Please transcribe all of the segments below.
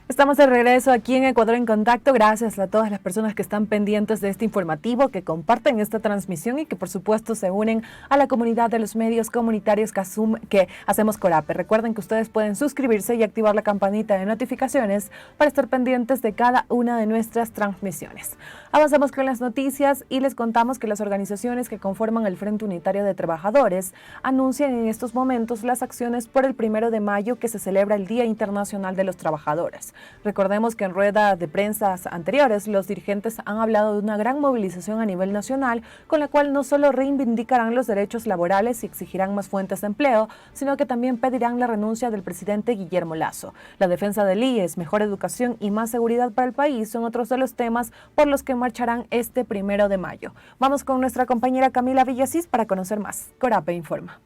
Estamos de regreso aquí en Ecuador en Contacto. Gracias a todas las personas que están pendientes de este informativo, que comparten esta transmisión y que por supuesto se unen a la comunidad de los medios comunitarios que hacemos Corape. Recuerden que ustedes pueden suscribirse y activar la campanita de notificaciones para estar pendientes de cada una de nuestras transmisiones. Avanzamos con las noticias y les contamos que las organizaciones que conforman el Frente Unitario de Trabajadores anuncian en estos momentos las acciones por el 1 de mayo, que se celebra el Día Internacional de los Trabajadores. Recordemos que en rueda de prensa anteriores los dirigentes han hablado de una gran movilización a nivel nacional, con la cual no solo reivindicarán los derechos laborales y exigirán más fuentes de empleo, sino que también pedirán la renuncia del presidente Guillermo Lasso. La defensa del IES, mejor educación y más seguridad para el país son otros de los temas por los que marcharán este 1 de mayo. Vamos con nuestra compañera Camila Villasís para conocer más. Corape informa.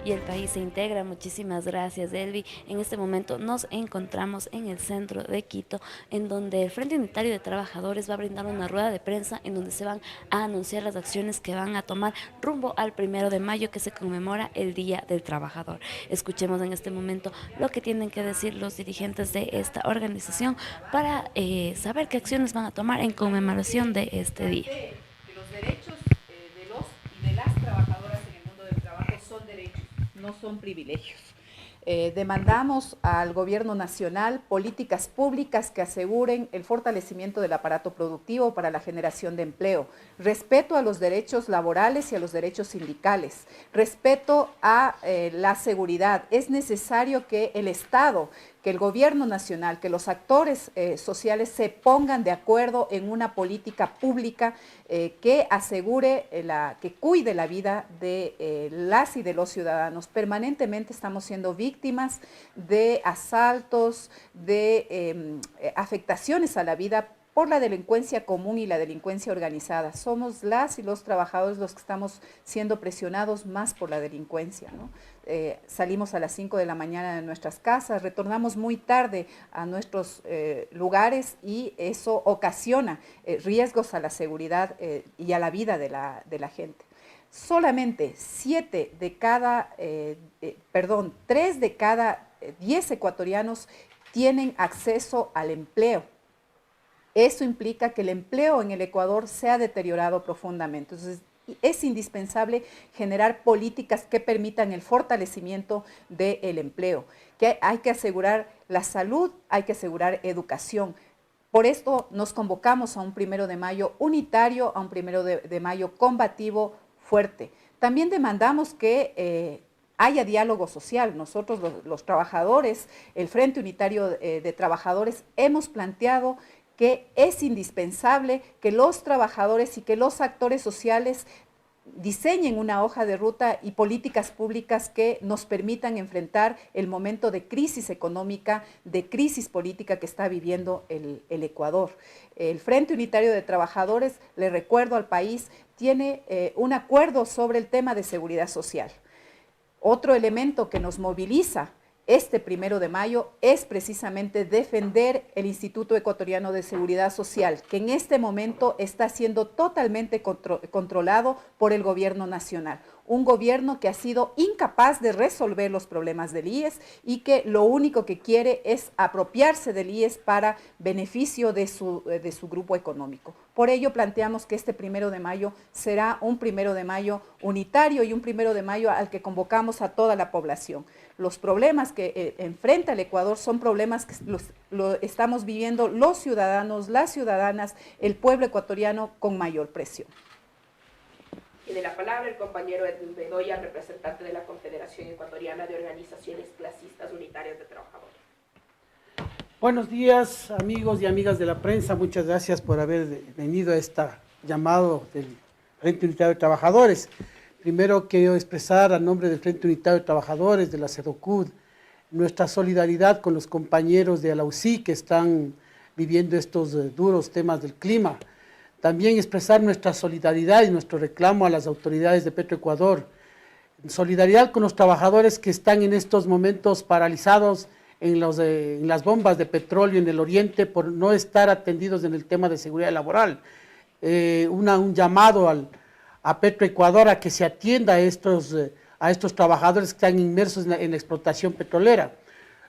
Y el país se integra. Muchísimas gracias, Elvi. En este momento nos encontramos en el centro de Quito, en donde el Frente Unitario de Trabajadores va a brindar una rueda de prensa en donde se van a anunciar las acciones que van a tomar rumbo al 1 de mayo, que se conmemora el Día del Trabajador. Escuchemos en este momento lo que tienen que decir los dirigentes de esta organización para saber qué acciones van a tomar en conmemoración de este día. Los derechos de los y de las trabajadoras en el mundo del trabajo son derechos, no son privilegios. Demandamos al gobierno nacional políticas públicas que aseguren el fortalecimiento del aparato productivo para la generación de empleo, respeto a los derechos laborales y a los derechos sindicales, respeto a la seguridad. Es necesario que el Estado, que el gobierno nacional, que los actores sociales se pongan de acuerdo en una política pública que asegure, que cuide la vida de las y de los ciudadanos. Permanentemente estamos siendo víctimas de asaltos, de afectaciones a la vida por la delincuencia común y la delincuencia organizada. Somos las y los trabajadores los que estamos siendo presionados más por la delincuencia, ¿no? Salimos a las 5 de la mañana de nuestras casas, retornamos muy tarde a nuestros lugares y eso ocasiona riesgos a la seguridad y a la vida de la gente. Solamente 3 de cada 10 ecuatorianos tienen acceso al empleo. Eso implica que el empleo en el Ecuador se ha deteriorado profundamente. Entonces, es indispensable generar políticas que permitan el fortalecimiento del empleo, que hay que asegurar la salud, hay que asegurar educación. Por esto nos convocamos a un 1 de mayo unitario, a un 1 de mayo combativo fuerte. También demandamos que haya diálogo social. Nosotros los trabajadores, el Frente Unitario de Trabajadores, hemos planteado que es indispensable que los trabajadores y que los actores sociales diseñen una hoja de ruta y políticas públicas que nos permitan enfrentar el momento de crisis económica, de crisis política que está viviendo el Ecuador. El Frente Unitario de Trabajadores, le recuerdo al país, tiene un acuerdo sobre el tema de seguridad social. Otro elemento que nos moviliza este 1 de mayo es precisamente defender el Instituto Ecuatoriano de Seguridad Social, que en este momento está siendo totalmente controlado por el gobierno nacional. Un gobierno que ha sido incapaz de resolver los problemas del IES y que lo único que quiere es apropiarse del IES para beneficio de su grupo económico. Por ello planteamos que este 1 de mayo será un 1 de mayo unitario y un 1 de mayo al que convocamos a toda la población. Los problemas que enfrenta el Ecuador son problemas que lo estamos viviendo los ciudadanos, las ciudadanas, el pueblo ecuatoriano con mayor presión. Tiene la palabra el compañero Edwin Bedoya, representante de la Confederación Ecuatoriana de Organizaciones Clasistas Unitarias de Trabajadores. Buenos días, amigos y amigas de la prensa. Muchas gracias por haber venido a este llamado del Frente Unitario de Trabajadores. Primero quiero expresar a nombre del Frente Unitario de Trabajadores, de la CEDOCUD, nuestra solidaridad con los compañeros de ALAUSI que están viviendo estos duros temas del clima. También expresar nuestra solidaridad y nuestro reclamo a las autoridades de Petroecuador. Solidaridad con los trabajadores que están en estos momentos paralizados en las bombas de petróleo en el oriente por no estar atendidos en el tema de seguridad laboral. Un llamado a Petroecuador a que se atienda a estos trabajadores que están inmersos en la explotación petrolera.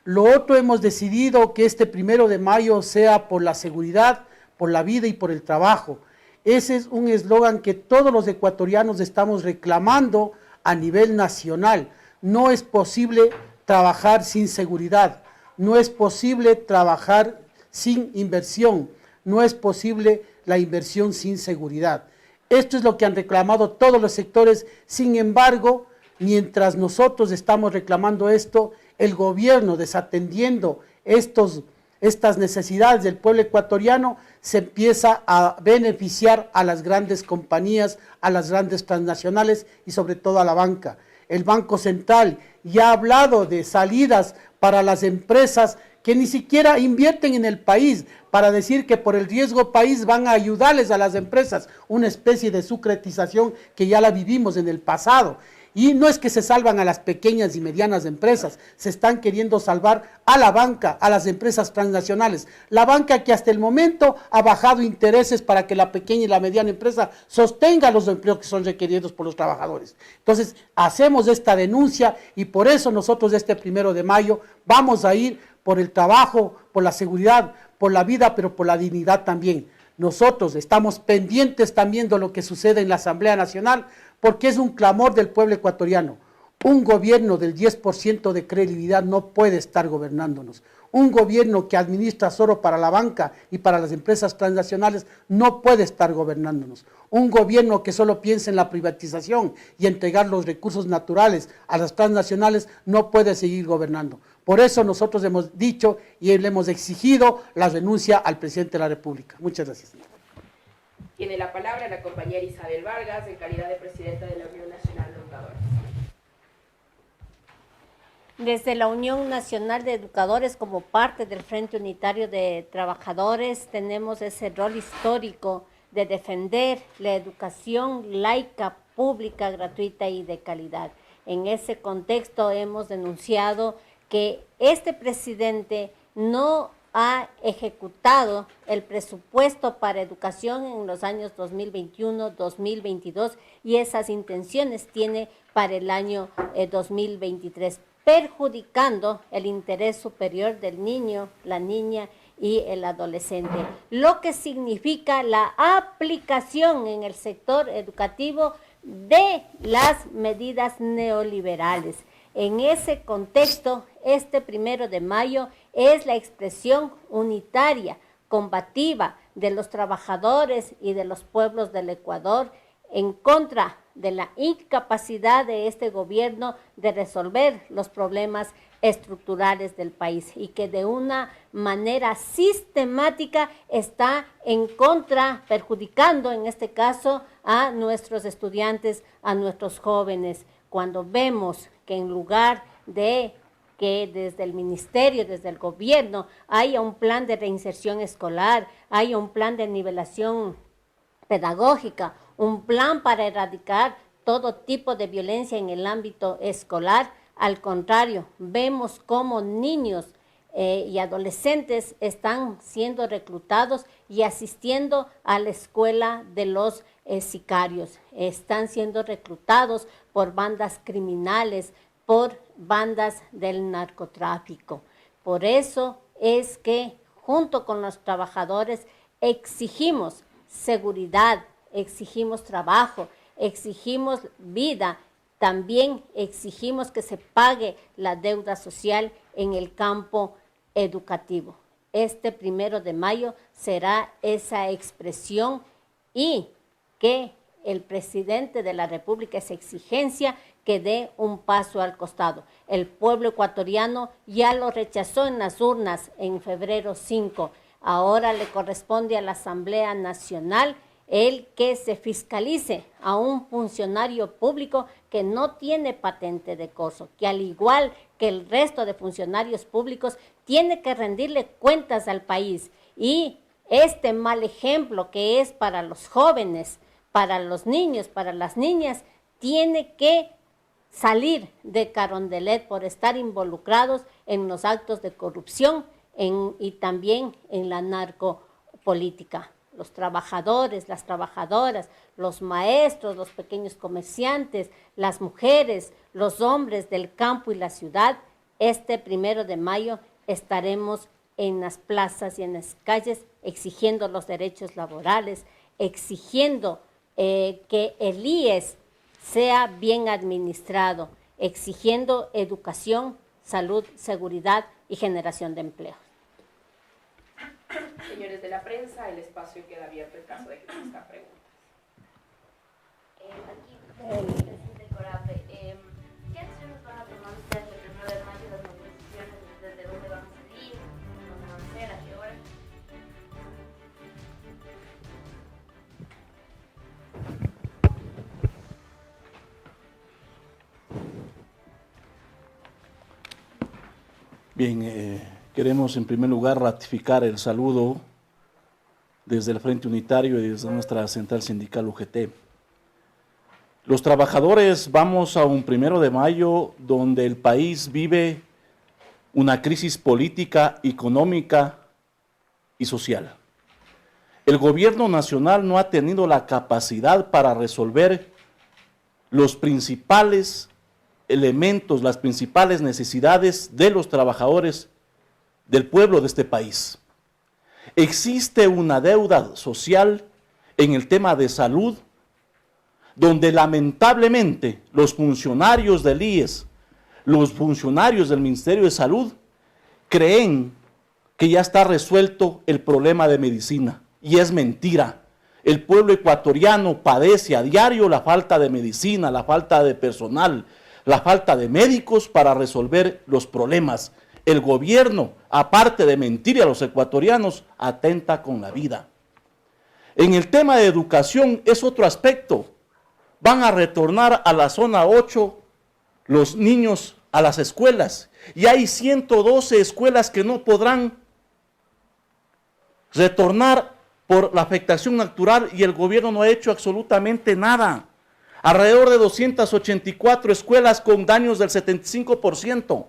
Lo otro, hemos decidido que este 1 de mayo sea por la seguridad, por la vida y por el trabajo. Ese es un eslogan que todos los ecuatorianos estamos reclamando a nivel nacional. No es posible trabajar sin seguridad, no es posible trabajar sin inversión, no es posible la inversión sin seguridad. Esto es lo que han reclamado todos los sectores. Sin embargo, mientras nosotros estamos reclamando esto, el gobierno, desatendiendo estas necesidades del pueblo ecuatoriano, se empieza a beneficiar a las grandes compañías, a las grandes transnacionales y sobre todo a la banca. El Banco Central ya ha hablado de salidas para las empresas que ni siquiera invierten en el país, para decir que por el riesgo país van a ayudarles a las empresas, una especie de sucretización que ya la vivimos en el pasado. Y no es que se salvan a las pequeñas y medianas empresas, se están queriendo salvar a la banca, a las empresas transnacionales. La banca que hasta el momento ha bajado intereses para que la pequeña y la mediana empresa sostenga los empleos que son requeridos por los trabajadores. Entonces, hacemos esta denuncia y por eso nosotros este 1 de mayo vamos a ir por el trabajo, por la seguridad, por la vida, pero por la dignidad también. Nosotros estamos pendientes también de lo que sucede en la Asamblea Nacional, porque es un clamor del pueblo ecuatoriano. Un gobierno del 10% de credibilidad no puede estar gobernándonos. Un gobierno que administra solo para la banca y para las empresas transnacionales no puede estar gobernándonos. Un gobierno que solo piensa en la privatización y entregar los recursos naturales a las transnacionales no puede seguir gobernando. Por eso nosotros hemos dicho y le hemos exigido la renuncia al presidente de la República. Muchas gracias. Tiene la palabra la compañera Isabel Vargas, en calidad de presidenta de la Unión Nacional de Educadores. Desde la Unión Nacional de Educadores, como parte del Frente Unitario de Trabajadores, tenemos ese rol histórico de defender la educación laica, pública, gratuita y de calidad. En ese contexto hemos denunciado que este presidente no ha ejecutado el presupuesto para educación en los años 2021, 2022 y esas intenciones tiene para el año 2023, perjudicando el interés superior del niño, la niña y el adolescente, lo que significa la aplicación en el sector educativo de las medidas neoliberales. En ese contexto, este 1 de mayo es la expresión unitaria, combativa de los trabajadores y de los pueblos del Ecuador en contra de la incapacidad de este gobierno de resolver los problemas estructurales del país y que de una manera sistemática está en contra, perjudicando en este caso a nuestros estudiantes, a nuestros jóvenes. Cuando vemos que en lugar de que desde el ministerio, desde el gobierno, haya un plan de reinserción escolar, haya un plan de nivelación pedagógica, un plan para erradicar todo tipo de violencia en el ámbito escolar, al contrario, vemos cómo niños y adolescentes están siendo reclutados y asistiendo a la escuela de los sicarios. Están siendo reclutados por bandas criminales, por bandas del narcotráfico. Por eso es que junto con los trabajadores exigimos seguridad, exigimos trabajo, exigimos vida, también exigimos que se pague la deuda social en el campo educativo. Este 1 de mayo será esa expresión y que el presidente de la República, esa exigencia, que dé un paso al costado. El pueblo ecuatoriano ya lo rechazó en las urnas en febrero 5. Ahora le corresponde a la Asamblea Nacional el que se fiscalice a un funcionario público que no tiene patente de corso, que al igual que el resto de funcionarios públicos tiene que rendirle cuentas al país. Y este mal ejemplo que es para los jóvenes, para los niños, para las niñas, tiene que salir de Carondelet por estar involucrados en los actos de corrupción y también en la narcopolítica. Los trabajadores, las trabajadoras, los maestros, los pequeños comerciantes, las mujeres, los hombres del campo y la ciudad este 1 de mayo estaremos en las plazas y en las calles exigiendo los derechos laborales, exigiendo que el IES sea bien administrado, exigiendo educación, salud, seguridad y generación de empleo. Señores de la prensa, el espacio queda abierto en caso de que existan preguntas. Presidente Corapé, ¿qué acciones van a tomar ustedes el 1 de mayo, las movilizaciones, desde dónde van a salir, dónde van a ser, a qué hora? Bien, queremos en primer lugar ratificar el saludo desde el Frente Unitario y desde nuestra central sindical UGT. Los trabajadores vamos a un 1 de mayo donde el país vive una crisis política, económica y social. El gobierno nacional no ha tenido la capacidad para resolver los principales elementos, las principales necesidades de los trabajadores del pueblo de este país. Existe una deuda social en el tema de salud, donde lamentablemente los funcionarios del IES, los funcionarios del Ministerio de Salud, creen que ya está resuelto el problema de medicina. Y es mentira. El pueblo ecuatoriano padece a diario la falta de medicina, la falta de personal, la falta de médicos para resolver los problemas. El gobierno, aparte de mentir a los ecuatorianos, atenta con la vida. En el tema de educación es otro aspecto. Van a retornar a la zona 8 los niños a las escuelas. Y hay 112 escuelas que no podrán retornar por la afectación natural y el gobierno no ha hecho absolutamente nada. Alrededor de 284 escuelas con daños del 75%.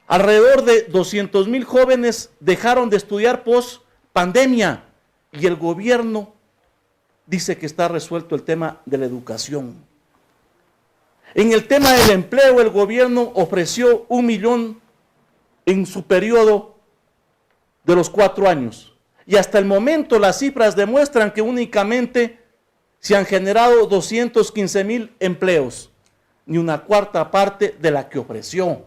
Alrededor de 200,000 jóvenes dejaron de estudiar post pandemia y el gobierno dice que está resuelto el tema de la educación. En el tema del empleo, el gobierno ofreció 1 millón en su periodo de los 4 años. Y hasta el momento las cifras demuestran que únicamente se han generado 215,000 empleos, ni una cuarta parte de la que ofreció.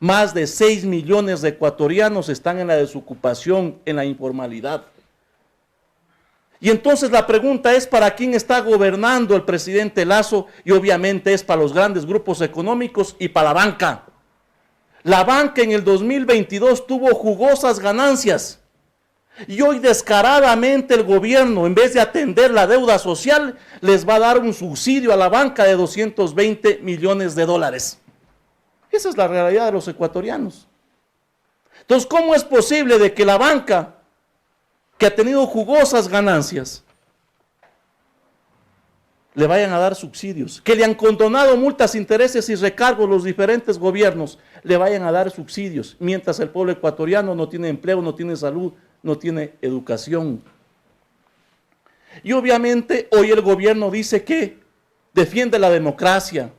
Más de 6 millones de ecuatorianos están en la desocupación, en la informalidad. Y entonces la pregunta es ¿para quién está gobernando el presidente Lasso? Y obviamente es para los grandes grupos económicos y para la banca. La banca en el 2022 tuvo jugosas ganancias. Y hoy descaradamente el gobierno, en vez de atender la deuda social, les va a dar un subsidio a la banca de 220 millones de dólares. Esa es la realidad de los ecuatorianos. Entonces, ¿cómo es posible de que la banca, que ha tenido jugosas ganancias, le vayan a dar subsidios? Que le han condonado multas, intereses y recargos los diferentes gobiernos, le vayan a dar subsidios, mientras el pueblo ecuatoriano no tiene empleo, no tiene salud, no tiene educación. Y obviamente hoy el gobierno dice que defiende la democracia.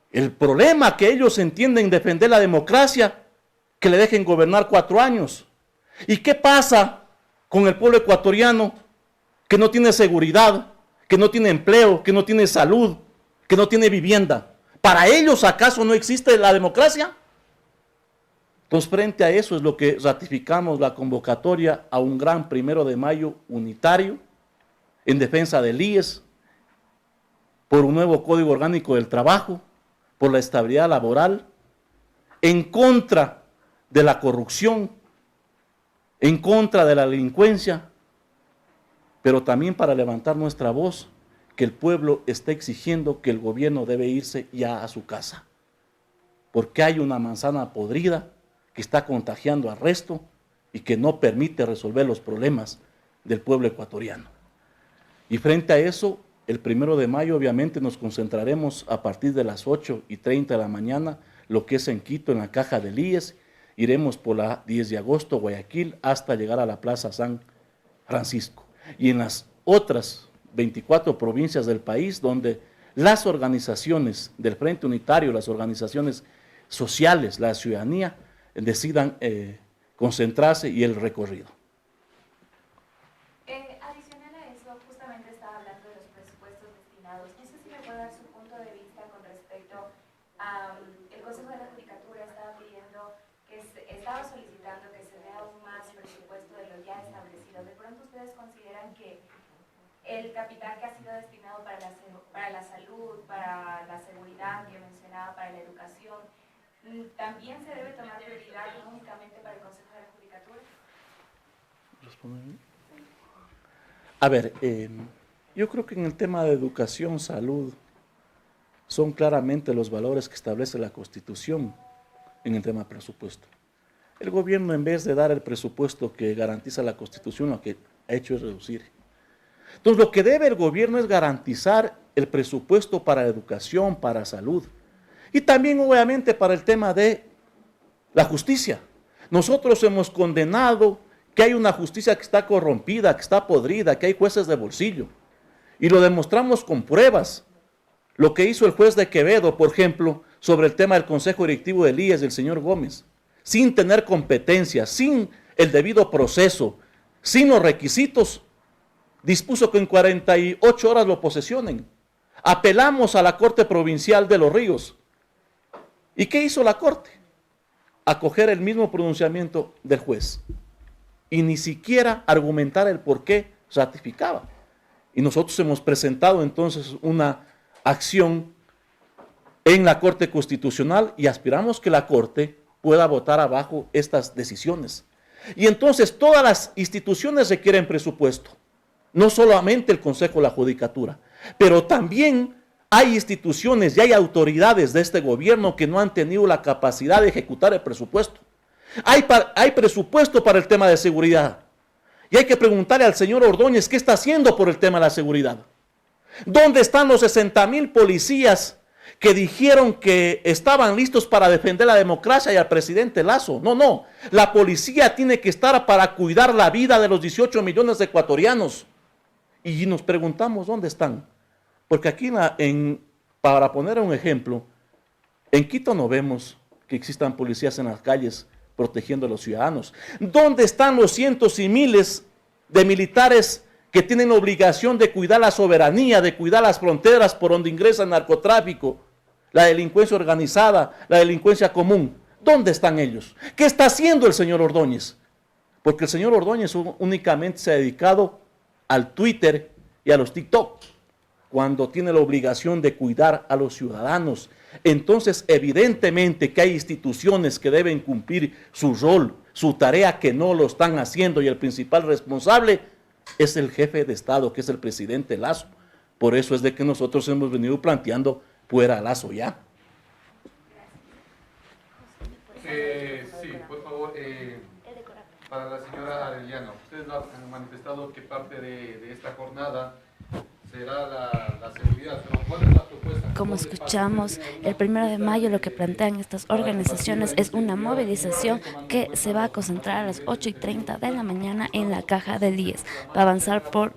El problema que ellos entienden defender la democracia, que le dejen gobernar 4 años. ¿Y qué pasa con el pueblo ecuatoriano que no tiene seguridad, que no tiene empleo, que no tiene salud, que no tiene vivienda? ¿Para ellos acaso no existe la democracia? Entonces, frente a eso es lo que ratificamos la convocatoria a un gran 1 de mayo unitario en defensa del IES, por un nuevo Código Orgánico del Trabajo, por la estabilidad laboral, en contra de la corrupción, en contra de la delincuencia, pero también para levantar nuestra voz, que el pueblo está exigiendo que el gobierno debe irse ya a su casa, porque hay una manzana podrida que está contagiando al resto y que no permite resolver los problemas del pueblo ecuatoriano. Y frente a eso, el 1 de mayo obviamente nos concentraremos a partir de las 8:30 de la mañana, lo que es en Quito, en la caja del IES. Iremos por la 10 de agosto, Guayaquil, hasta llegar a la Plaza San Francisco. Y en las otras 24 provincias del país, donde las organizaciones del Frente Unitario, las organizaciones sociales, la ciudadanía, decidan concentrarse y el recorrido. Adicional a eso, justamente estaba hablando de los presupuestos destinados. No sé si me puede dar su punto de vista con respecto a el Consejo de la Judicatura estaba solicitando que se dé aún más presupuesto de lo ya establecido. De pronto ustedes consideran que el capital que ha sido destinado para la salud, para la seguridad que mencionaba, para la educación, también se debe tomar prioridad no únicamente para el Consejo de la Judicatura. A ver, yo creo que en el tema de educación, salud, son claramente los valores que establece la Constitución en el tema presupuesto. El gobierno, en vez de dar el presupuesto que garantiza la Constitución, lo que ha hecho es reducir. Entonces, lo que debe el gobierno es garantizar el presupuesto para educación, para salud, y también, obviamente, para el tema de la justicia. Nosotros hemos condenado que hay una justicia que está corrompida, que está podrida, que hay jueces de bolsillo, y lo demostramos con pruebas. Lo que hizo el juez de Quevedo, por ejemplo, sobre el tema del Consejo Directivo del IES del señor Gómez, sin tener competencia, sin el debido proceso, sin los requisitos, dispuso que en 48 horas lo posesionen. Apelamos a la Corte Provincial de Los Ríos. ¿Y qué hizo la Corte? Acoger el mismo pronunciamiento del juez y ni siquiera argumentar el por qué ratificaba. Y nosotros hemos presentado entonces una acción en la Corte Constitucional y aspiramos que la Corte pueda votar abajo estas decisiones. Y entonces todas las instituciones requieren presupuesto, no solamente el Consejo de la Judicatura, pero también hay instituciones y hay autoridades de este gobierno que no han tenido la capacidad de ejecutar el presupuesto. Hay presupuesto para el tema de seguridad. Y hay que preguntarle al señor Ordóñez qué está haciendo por el tema de la seguridad. ¿Dónde están los 60,000 policías que dijeron que estaban listos para defender la democracia y al presidente Lazo? No. La policía tiene que estar para cuidar la vida de los 18 millones de ecuatorianos. Y nos preguntamos dónde están. Porque aquí, para poner un ejemplo, en Quito no vemos que existan policías en las calles protegiendo a los ciudadanos. ¿Dónde están los cientos y miles de militares que tienen la obligación de cuidar la soberanía, de cuidar las fronteras por donde ingresa el narcotráfico, la delincuencia organizada, la delincuencia común? ¿Dónde están ellos? ¿Qué está haciendo el señor Ordóñez? Porque el señor Ordóñez únicamente se ha dedicado al Twitter y a los TikTok, cuando tiene la obligación de cuidar a los ciudadanos. Entonces, evidentemente que hay instituciones que deben cumplir su rol, su tarea, que no lo están haciendo, y el principal responsable es el jefe de Estado, que es el presidente Lazo. Por eso es de que nosotros hemos venido planteando fuera Lazo ya. Sí, por favor, para la señora Arellano, ustedes han manifestado que parte de esta jornada será la seguridad, pero ¿cuál es la propuesta? Como escuchamos, el 1 de mayo lo que plantean estas organizaciones es una movilización que se va a concentrar a las 8:30 de la mañana en la caja del IES. Va a avanzar por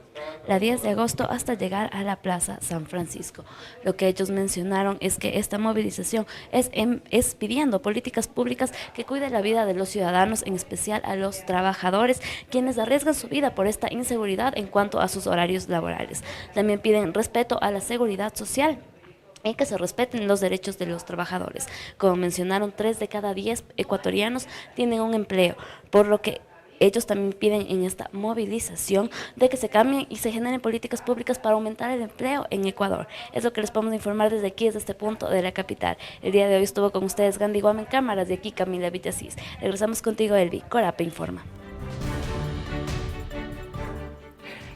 la 10 de agosto hasta llegar a la Plaza San Francisco. Lo que ellos mencionaron es que esta movilización es pidiendo políticas públicas que cuiden la vida de los ciudadanos, en especial a los trabajadores, quienes arriesgan su vida por esta inseguridad en cuanto a sus horarios laborales. También piden respeto a la seguridad social y que se respeten los derechos de los trabajadores. Como mencionaron, 3 de cada 10 ecuatorianos tienen un empleo, por lo que ellos también piden en esta movilización de que se cambien y se generen políticas públicas para aumentar el empleo en Ecuador. Es lo que les podemos informar desde aquí, desde este punto de la capital. El día de hoy estuvo con ustedes Gandhi Guam en cámaras, de aquí Camila Villasís. Regresamos contigo, Elvi. Corapa informa.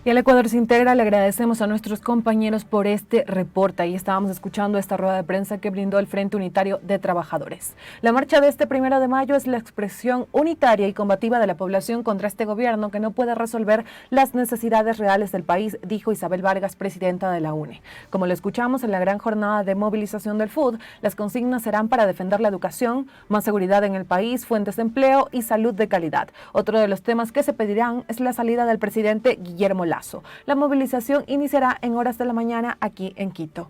Y al Ecuador se integra, le agradecemos a nuestros compañeros por este reporte. Ahí estábamos escuchando esta rueda de prensa que brindó el Frente Unitario de Trabajadores. La marcha de este 1 de mayo es la expresión unitaria y combativa de la población contra este gobierno que no puede resolver las necesidades reales del país, dijo Isabel Vargas, presidenta de la UNE. Como lo escuchamos en la gran jornada de movilización del FUD, las consignas serán para defender la educación, más seguridad en el país, fuentes de empleo y salud de calidad. Otro de los temas que se pedirán es la salida del presidente Guillermo Lazo. La movilización iniciará en horas de la mañana aquí en Quito.